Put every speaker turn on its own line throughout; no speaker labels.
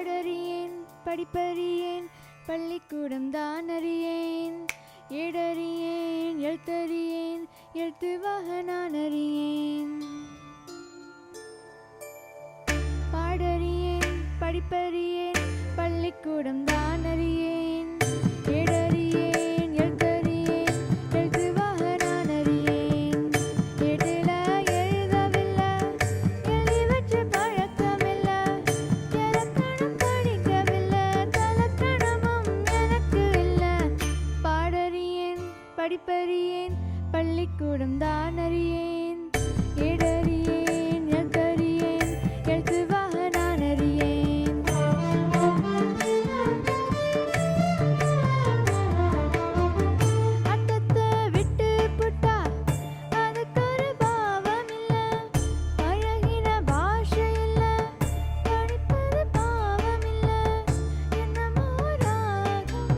பாடறியேன் படிப்பறியேன் பள்ளிக்கூடம் தான் அறியேன் ஏடறியேன் எழுத்தறியேன் எழுத்துவாக நான் அறியேன் பாடறியேன் படிப்பறியேன் பள்ளிக்கூடம் தான் அறியேன் ஏடறியேன் எழுத்தறியேன் எழுத்துவாக நான் அறியேன் ஏட்டில எழுதவில்லை எழுதி வச்ச பழக்கமில்லை இலக்கணம் படிக்கவில்லை தலக்கணமும் எனக்கு இல்லை பாடறியேன் படிப்பறியேன் பள்ளிக்கூடம் தான் அறியேன் ஏடறியேன் எழுத்தறியேன் எழுத்துவாக நான் அறியேன் அர்த்தத்தை விட்டு புட்டா அதுக்கு ஒரு பாவம் இல்லை பழகின பாஷை இல்லை படிப்பது பாவம் இல்லை என்னமோ ராகம்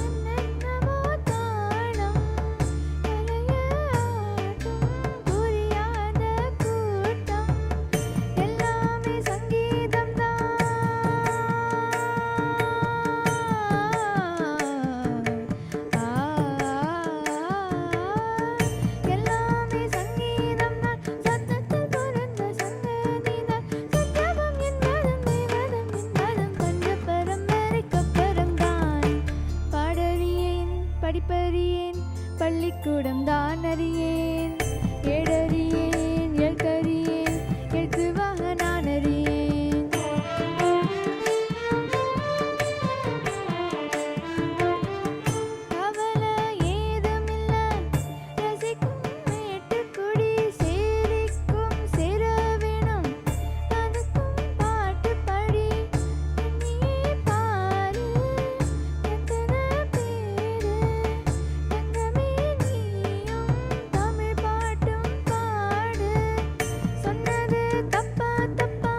என்னென்னமோ தாளம் தலையாட்டும் புரியாத கூட்டம் எல்லாமே சங்கீதம் தான் எல்லாமே சங்கீதம் தான் சத்தத்தில் பொருந்த சங்கதிதான் சத்தியமும் என்பதும் தெய்வதும் என்பதும் பஞ்ச பரம்பரைக்கப்புறம் தான் பாடறியேன் படிப்பறியேன் பள்ளிக்கூடம் தான் அறியேன் ஏடறியேன் எழுத்தறியேன் எழுத்துவாக நான் அறியேன் கவலை ஏதுமில்லை ரசிக்கும் மேட்டுக்குடி சேரிக்கும் சேர வேணும் அதுக்கும் பாட்டு படி எண்ணியே பாரு எத்தனை பேரு தங்கமே நீயும் தமிழ் பாட்டும் பாடு சொன்னது தப்பா தப்பா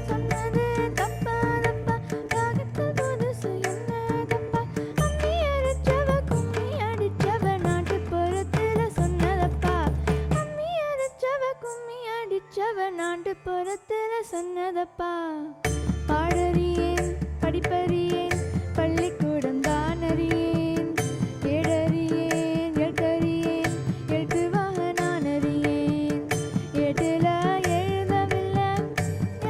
சொன்னது தப்பா தப்பா ராகத்தில் புதுசு என்ன தப்பா அம்மி அடிச்சவ கும்மி அடிச்சவ நாட்டுப்புறத்துல சொன்னதப்பா அம்மி அடிச்சவ கும்மி அடிச்சவ நாட்டுப்புறத்துல சொன்னதப்பா பாடறியேன் படிப்பறியேன் பள்ளிக்கூடம் தான் அறியேன் ஏடறியேன் எழுத்தறியேன் எழுத்துவாக நான் அறியேன் ஏட்டில எழுதவில்லை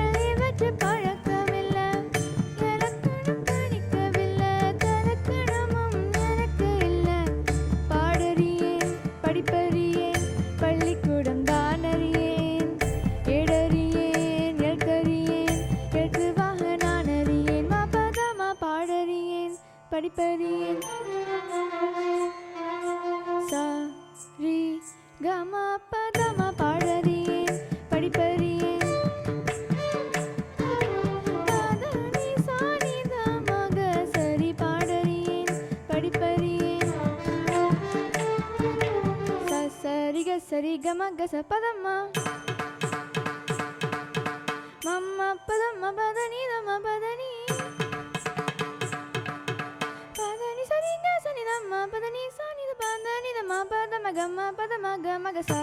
எழுதி வச்ச பழக்கமில்லை இலக்கணம் படிக்கவில்லை தலக்கணமும் எனக்கு இல்லை பாடறியேன் படிப்பறியேன் பள்ளிக்கூடம் தான் அறியேன் ஏடறியேன் எழுத்தறியேன் எழுத்துவாக நான் அறியேன் மாபதமா பாடறியேன் படிப்பறியேன் சா ரி கமா பதமா பாடறியேன் படிப்பறியேன் பதனி சாணி தமக சரி பாடறியேன் படிப்பறியேன் சரிக சரி கமக ச பதம்மா மம்ம பதம்மா பதனி தம பதனி பதனி சரிங்க சனி தம்ம பதனி சாணி பதனி தம பதம கம பதம கமக ச